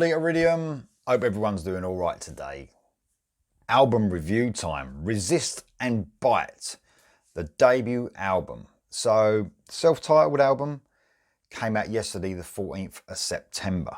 Lovely Iridium. Hope everyone's doing all right today. Album review time. Resist and Bite, the debut album. So, self-titled album came out yesterday, the 14th of September.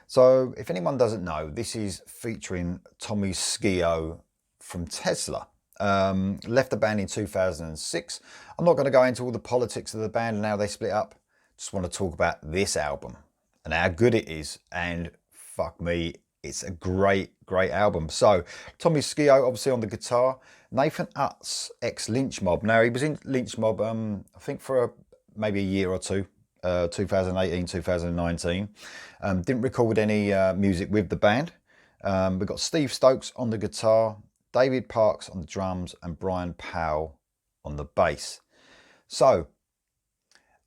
So, if anyone doesn't know, this is featuring Tommy Skeoch from Tesla. Left the band in 2006. I'm not going to go into all the politics of the band and how they split up. Just want to talk about this album and how good it is. And fuck me, it's a great album. So Tommy Skeoch obviously on the guitar, Nathan Utz, ex Lynch Mob. Now he was in Lynch Mob, I think for maybe a year or two. 2018, 2019. Didn't record any music with the band. We've got Steve Stokes on the guitar, David Parks on the drums, and Brian Powell on the bass. So,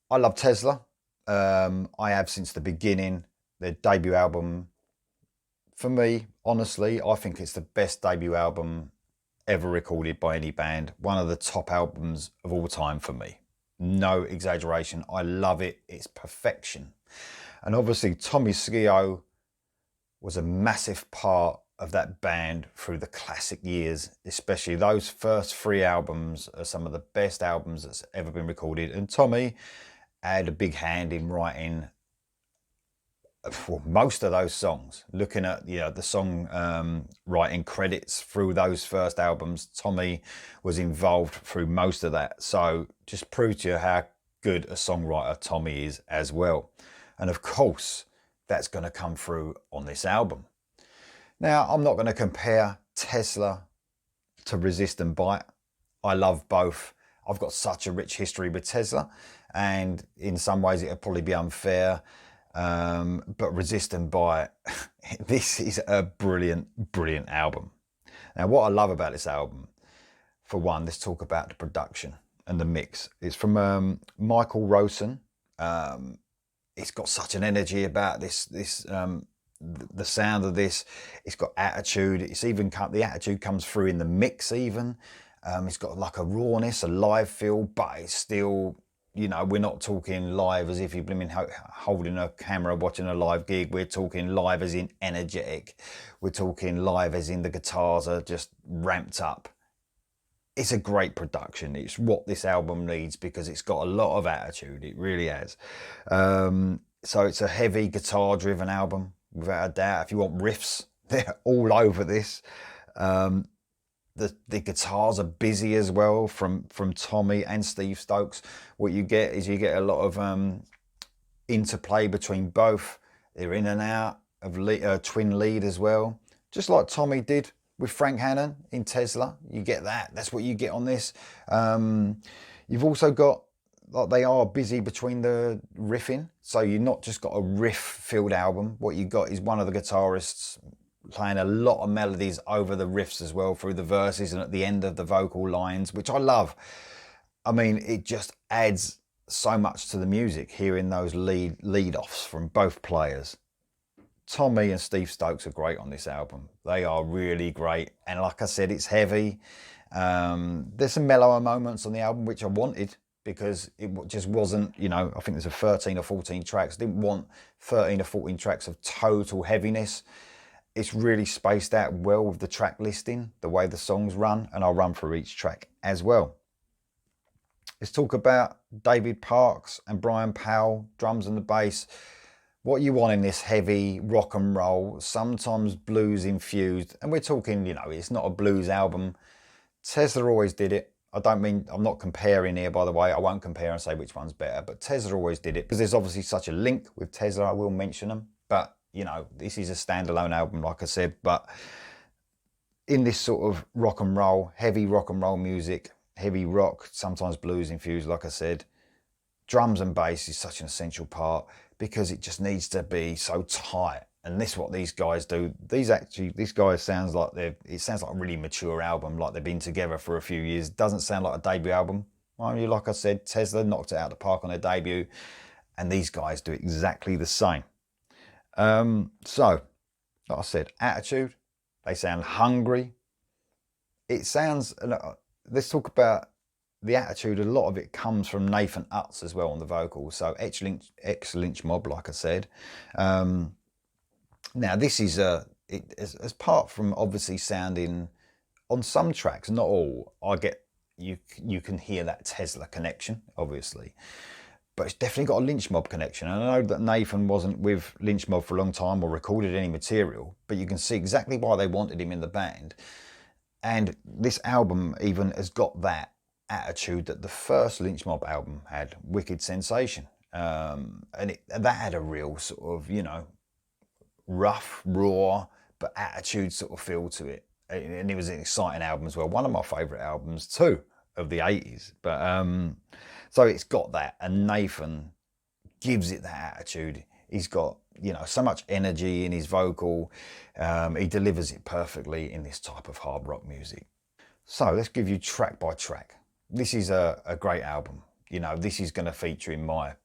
I love Tesla. I have since the beginning. Their debut album, for me, honestly, I think it's the best debut album ever recorded by any band. One of the top albums of all time for me. No exaggeration. I love it. It's perfection. And obviously Tommy Skeoch was a massive part of that band through the classic years, especially those first three albums are some of the best albums that's ever been recorded. And Tommy had a big hand in writing for most of those songs. Looking at the song writing credits through those first albums, Tommy was involved through most of that. So just prove to you how good a songwriter Tommy is as well. And of course, that's going to come through on this album. Now, I'm not going to compare Tesla to Resist and Bite. I love both. I've got such a rich history with Tesla, and in some ways it'll probably be unfair. But Resist and Bite, this is a brilliant album. Now, what I love about this album, for one, let's talk about the production and the mix. It's from Michael Rosen. It's got such an energy about this. The sound of this. It's got attitude. It's even the attitude comes through in the mix. Even it's got like a rawness, a live feel, but it's still. We're not talking live as if you've been holding a camera watching a live gig. We're talking live as in energetic. We're talking live as in the guitars are just ramped up. It's a great production. It's what this album needs because it's got a lot of attitude. It really has. So it's a heavy guitar-driven album, without a doubt. If you want riffs, they're all over this. The guitars are busy as well from Tommy and Steve Stokes. What you get is you get a lot of interplay between both. They're in and out of twin lead as well. Just like Tommy did with Frank Hannon in Tesla. You get that. That's what you get on this. You've also got, like, they are busy between the riffing. So you've not just got a riff-filled album. What you got is one of the guitarists playing a lot of melodies over the riffs as well through the verses and at the end of the vocal lines, which I love. I mean, it just adds so much to the music, hearing those lead-offs from both players. Tommy and Steve Stokes are great on this album. They are really great. And like I said, it's heavy. There's some mellower moments on the album, which I wanted because it just wasn't, I think there's 13 or 14 tracks. I didn't want 13 or 14 tracks of total heaviness. It's really spaced out well with the track listing, the way the songs run, and I'll run through each track as well. Let's talk about David Parks and Brian Powell, drums and the bass. What you want in this heavy rock and roll, sometimes blues infused, and we're talking, it's not a blues album. Tesla always did it. I'm not comparing here, by the way. I won't compare and say which one's better, but Tesla always did it because there's obviously such a link with Tesla. I will mention them, but this is a standalone album, like I said, but in this sort of rock and roll, heavy rock and roll music, heavy rock, sometimes blues infused, like I said, drums and bass is such an essential part because it just needs to be so tight. And this is what these guys do. These guys sounds like it sounds like a really mature album, like they've been together for a few years. Doesn't sound like a debut album. Like I said, Tesla knocked it out of the park on their debut, and these guys do exactly the same. So, like I said, attitude. They sound hungry. It sounds. Let's talk about the attitude. A lot of it comes from Nathan Utz as well on the vocals. So ex Lynch Mob, like I said. Now this is as apart from obviously sounding on some tracks, not all, you can hear that Tesla connection, obviously. But it's definitely got a Lynch Mob connection. And I know that Nathan wasn't with Lynch Mob for a long time or recorded any material, but you can see exactly why they wanted him in the band. And this album even has got that attitude that the first Lynch Mob album had, Wicked Sensation. That had a real sort of, rough, raw, but attitude sort of feel to it. And it was an exciting album as well. One of my favourite albums too of the 80s. But so it's got that, and Nathan gives it that attitude. He's got, so much energy in his vocal. He delivers it perfectly in this type of hard rock music. So let's give you track by track. This is a great album. This is going to feature in my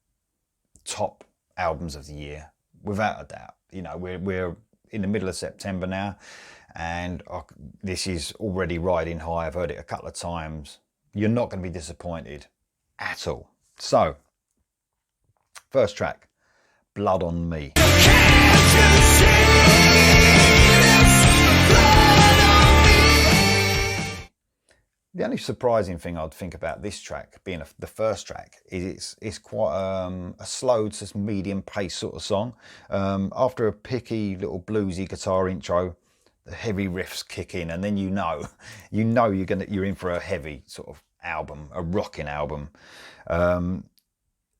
top albums of the year, without a doubt. We're in the middle of September now, and this is already riding high. I've heard it a couple of times. You're not going to be disappointed at all. So, first track, Blood on Me. The only surprising thing I'd think about this track, being the first track, is it's quite a slow to medium pace sort of song. After a picky little bluesy guitar intro, the heavy riffs kick in, and then you're in for a heavy sort of album, a rocking album.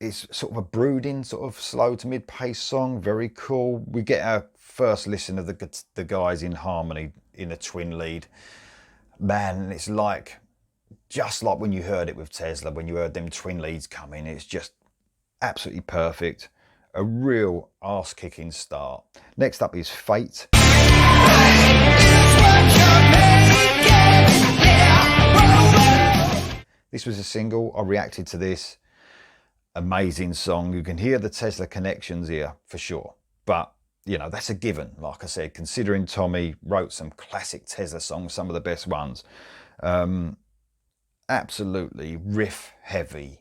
It's sort of a brooding, sort of slow to mid pace song, very cool. We get our first listen of the guys in harmony in a twin lead. Man, it's just like when you heard it with Tesla, when you heard them twin leads come in, it's just absolutely perfect. A real arse-kicking start. Next up is Fate. This was a single. I reacted to this. Amazing song. You can hear the Tesla connections here for sure. But, that's a given. Like I said, considering Tommy wrote some classic Tesla songs, some of the best ones. Absolutely riff heavy,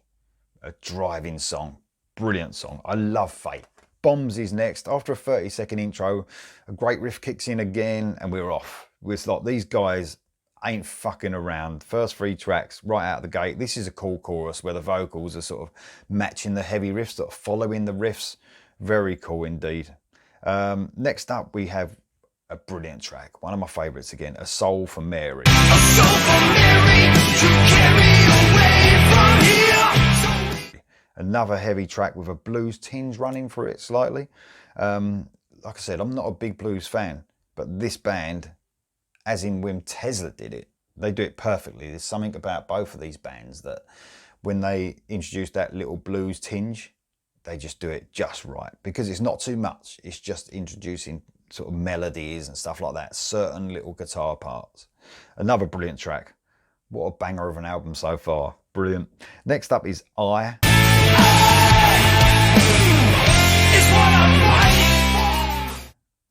a driving song, brilliant song. I love Fate. Bombs is next. After a 30-second intro, a great riff kicks in again, and we're off. It's like these guys ain't fucking around. First 3 tracks right out of the gate. This is a cool chorus where the vocals are sort of matching the heavy riffs, sort of following the riffs. Very cool indeed. Next up we have a brilliant track, one of my favourites again, A Soul for Mary. A soul for Mary to carry away from here. Another heavy track with a blues tinge running through it slightly. Like I said, I'm not a big blues fan, but this band, as in when Tesla did it, they do it perfectly. There's something about both of these bands that when they introduce that little blues tinge, they just do it just right, because it's not too much. It's just introducing sort of melodies and stuff like that, certain little guitar parts. Another brilliant track. What a banger of an album so far. Brilliant. Next up is I.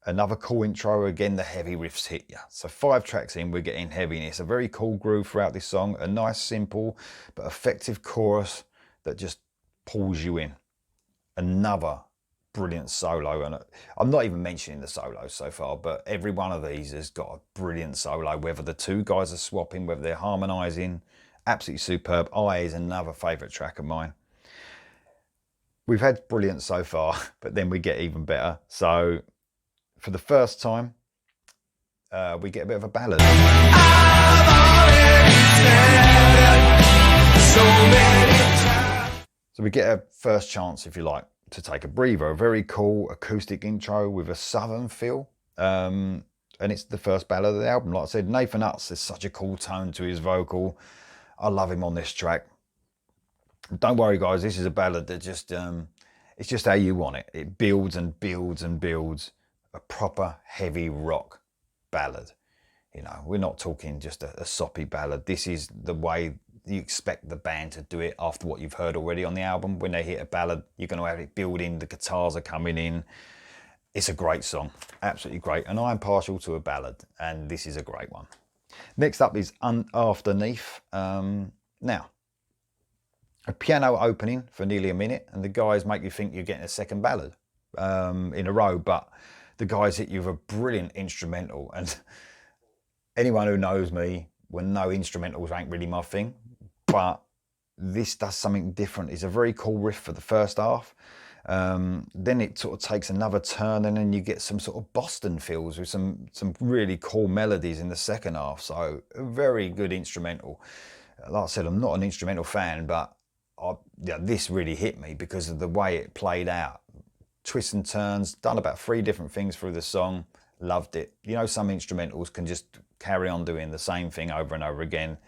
Another cool intro. Again, the heavy riffs hit you. So 5 tracks in, we're getting heaviness. A very cool groove throughout this song. A nice, simple, but effective chorus that just pulls you in. Another brilliant solo, and I'm not even mentioning the solos so far, but every one of these has got a brilliant solo, whether the 2 guys are swapping, whether they're harmonizing. Absolutely superb. I is another favorite track of mine. We've had brilliant so far, but then we get even better. So for the first time, we get a bit of a ballad. So we get a first chance, if you like, to take a breather. A very cool acoustic intro with a southern feel. And it's the first ballad of the album. Like I said, Nathan Utz has such a cool tone to his vocal. I love him on this track. Don't worry, guys, this is a ballad that just, it's just how you want it. It builds and builds and builds. A proper heavy rock ballad. We're not talking just a soppy ballad. This is the way you expect the band to do it after what you've heard already on the album. When they hit a ballad, you're going to have it building, the guitars are coming in. It's a great song, absolutely great. And I'm partial to a ballad, and this is a great one. Next up is Afterneath. Now, a piano opening for nearly a minute, and the guys make you think you're getting a second ballad in a row, but the guys hit you with a brilliant instrumental, and anyone who knows me will know instrumentals ain't really my thing, but this does something different. It's a very cool riff for the first half. Then it sort of takes another turn, and then you get some sort of Boston feels with some really cool melodies in the second half. So a very good instrumental. Like I said, I'm not an instrumental fan, but yeah, this really hit me because of the way it played out. Twists and turns, done about 3 different things through the song. Loved it. You know, some instrumentals can just carry on doing the same thing over and over again.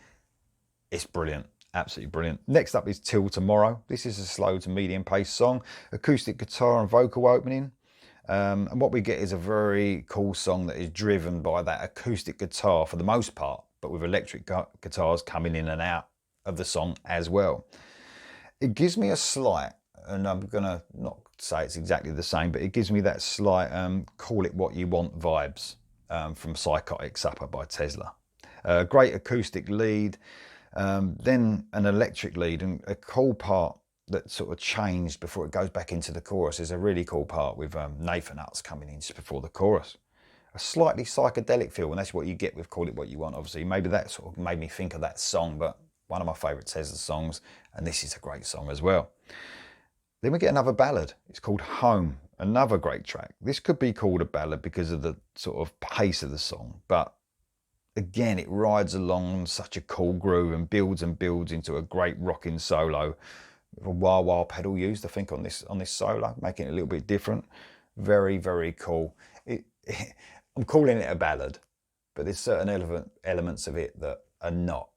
It's brilliant. Absolutely brilliant. Next up is Till Tomorrow. This is a slow to medium paced song, acoustic guitar and vocal opening. And what we get is a very cool song that is driven by that acoustic guitar for the most part, but with electric guitars coming in and out of the song as well. It gives me a slight, and I'm gonna not say it's exactly the same, but it gives me that slight Call It What You Want vibes from Psychotic Supper by Tesla. Great acoustic lead. Then an electric lead, and a cool part that sort of changed before it goes back into the chorus is a really cool part with Nathan Utz coming in just before the chorus. A slightly psychedelic feel, and that's what you get with Call It What You Want, obviously. Maybe that sort of made me think of that song, but one of my favourite Tesla songs, and this is a great song as well. Then we get another ballad. It's called Home, another great track. This could be called a ballad because of the sort of pace of the song, but again, it rides along such a cool groove and builds into a great rocking solo. A wah-wah pedal used, I think, on this solo, making it a little bit different. Very, very cool. I'm calling it a ballad, but there's certain elements of it that are not.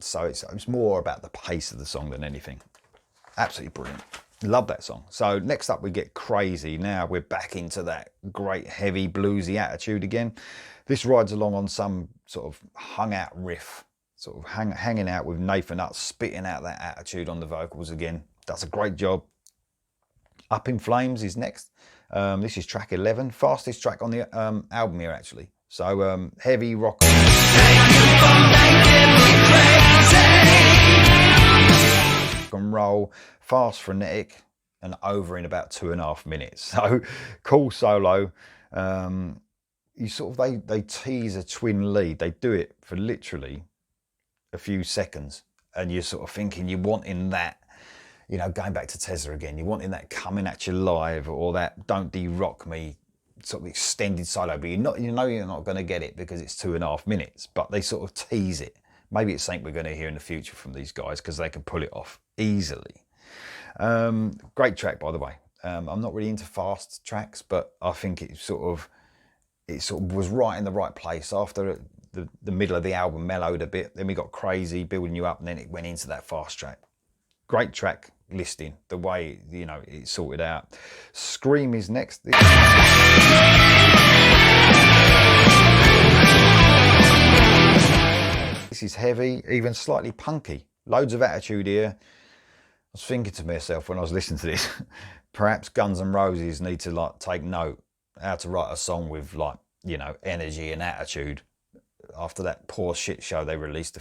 So it's more about the pace of the song than anything. Absolutely brilliant. Love that song. So next up we get Crazy. Now we're back into that great heavy bluesy attitude again. This rides along on some sort of hung out riff, sort of hanging out with Nathan Utz, spitting out that attitude on the vocals again. Does a great job. Up in Flames is next. This is track 11, fastest track on the album here actually. So heavy rock and roll, fast, frenetic, and over in about 2.5 minutes. So cool solo. You sort of they tease a twin lead. They do it for literally a few seconds, and you're sort of thinking you're wanting that, you know, going back to Tesla again, you're wanting that Coming At You Live or that Don't De-Rock Me sort of extended solo, but you know you're not going to get it because it's 2.5 minutes, but they sort of tease it. Maybe it's something we're going to hear in the future from these guys because they can pull it off easily. Great track, by the way. I'm not really into fast tracks, but I think it sort of was right in the right place. After the middle of the album mellowed a bit, then we got Crazy building you up, and then it went into that fast track. Great track listing, the way, you know, it's sorted out. Scream is next. This is heavy, even slightly punky. Loads of attitude here. I was thinking to myself when I was listening to this, perhaps Guns N' Roses need to like take note how to write a song with, like, you know, energy and attitude. After that poor shit show they released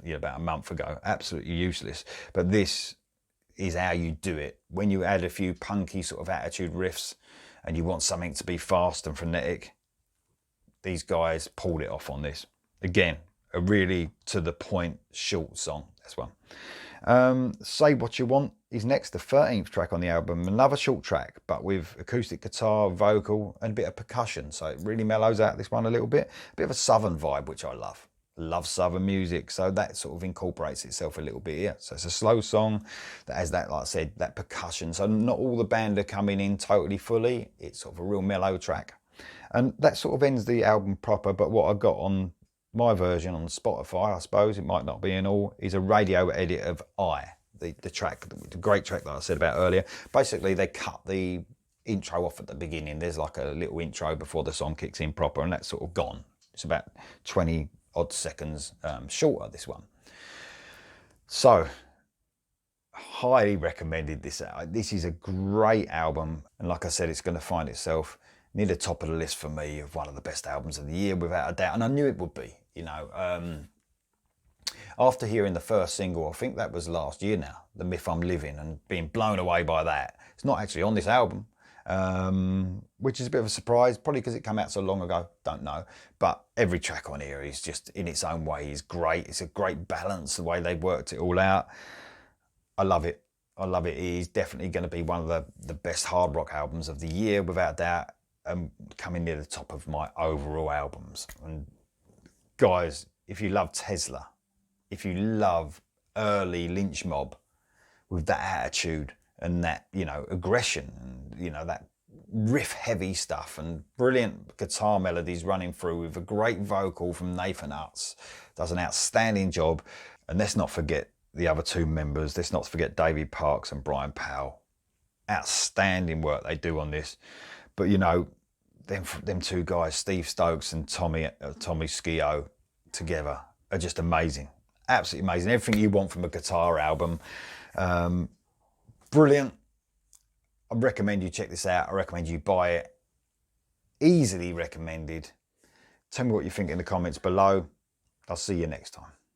about a month ago, absolutely useless. But this is how you do it. When you add a few punky sort of attitude riffs and you want something to be fast and frenetic, these guys pulled it off on this. Again, a really to the point short song, this one. Say What You Want is next, the 13th track on the album. Another short track, but with acoustic guitar, vocal, and a bit of percussion. So it really mellows out this one a little bit. A bit of a southern vibe, which I love. Love southern music, so that sort of incorporates itself a little bit here. So it's a slow song that has that, like I said, that percussion. So not all the band are coming in totally fully. It's sort of a real mellow track. And that sort of ends the album proper, but what I got on my version on Spotify, I suppose, it might not be in all, is a radio edit of I, the track, the great track that I said about earlier. Basically, they cut the intro off at the beginning. There's like a little intro before the song kicks in proper, and that's sort of gone. It's about 20 odd seconds shorter, this one. So, highly recommended this. This is a great album, and like I said, it's going to find itself near the top of the list for me of one of the best albums of the year, without a doubt, and I knew it would be. You know, after hearing the first single, I think that was last year now, The Myth I'm Living, and being blown away by that. It's not actually on this album, which is a bit of a surprise, probably because it came out so long ago, don't know. But every track on here is just, in its own way, is great. It's a great balance, the way they worked it all out. I love it. I love it. It is definitely going to be one of the best hard rock albums of the year, without doubt, coming near the top of my overall albums. And guys, if you love Tesla, if you love early Lynch Mob with that attitude and that, you know, aggression and, you know, that riff heavy stuff and brilliant guitar melodies running through with a great vocal from Nathan Utz, does an outstanding job. And let's not forget the other two members. Let's not forget Davey Parks and Brian Powell. Outstanding work they do on this. But, you know, them two guys, Steve Stokes and Tommy Skeoch, together are just amazing. Absolutely amazing. Everything you want from a guitar album. Brilliant. I recommend you check this out. I recommend you buy it. Easily recommended. Tell me what you think in the comments below. I'll see you next time.